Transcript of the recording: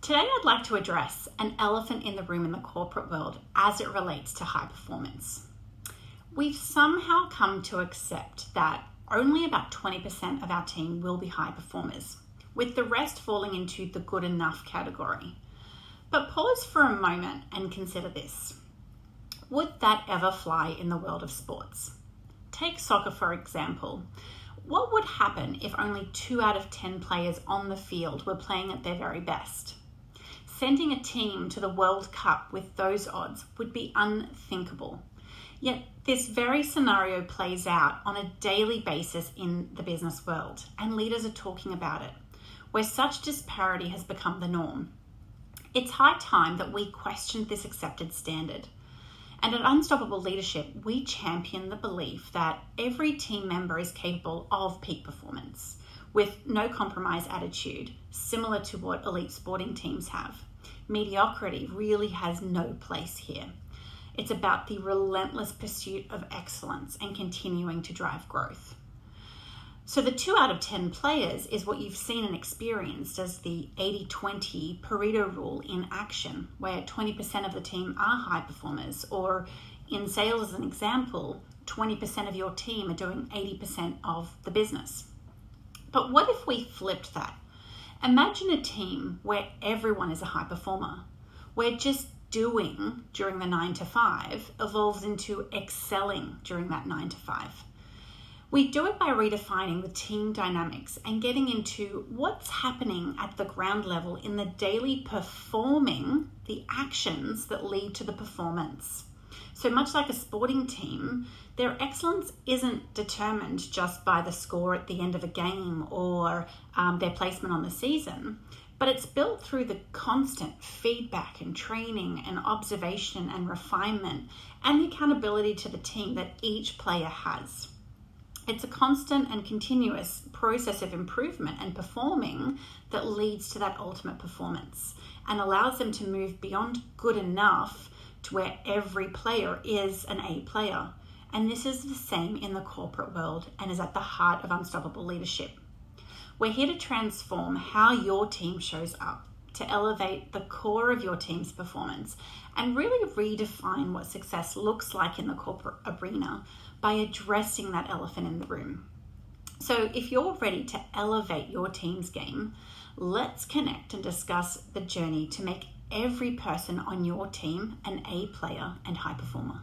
Today I'd like to address an elephant in the room in the corporate world as it relates to high performance. We've somehow come to accept that only about 20% of our team will be high performers, with the rest falling into the good enough category. But pause for a moment and consider this. Would that ever fly in the world of sports? Take soccer for example. What would happen if only 2 out of 10 players on the field were playing at their very best? Sending a team to the World Cup with those odds would be unthinkable. Yet this very scenario plays out on a daily basis in the business world, and leaders are talking about it, where such disparity has become the norm. It's high time that we questioned this accepted standard. And at Unstoppable Leadership, we champion the belief that every team member is capable of peak performance, with no compromise attitude, similar to what elite sporting teams have. Mediocrity really has no place here. It's about the relentless pursuit of excellence and continuing to drive growth. So the 2 out of 10 players is what you've seen and experienced as the 80-20 Pareto rule in action, where 20% of the team are high performers, or in sales as an example, 20% of your team are doing 80% of the business. But what if we flipped that? Imagine a team where everyone is a high performer, where just doing during the 9 to 5 evolves into excelling during that 9 to 5. We do it by redefining the team dynamics and getting into what's happening at the ground level in the daily performing the actions that lead to the performance. So much like a sporting team, their excellence isn't determined just by the score at the end of a game or their placement on the season, but it's built through the constant feedback and training and observation and refinement and the accountability to the team that each player has. It's a constant and continuous process of improvement and performing that leads to that ultimate performance and allows them to move beyond good enough to where every player is an A player. And this is the same in the corporate world and is at the heart of Unstoppable Leadership. We're here to transform how your team shows up, to elevate the core of your team's performance and really redefine what success looks like in the corporate arena by addressing that elephant in the room. So if you're ready to elevate your team's game, let's connect and discuss the journey to make every person on your team an A player and high performer.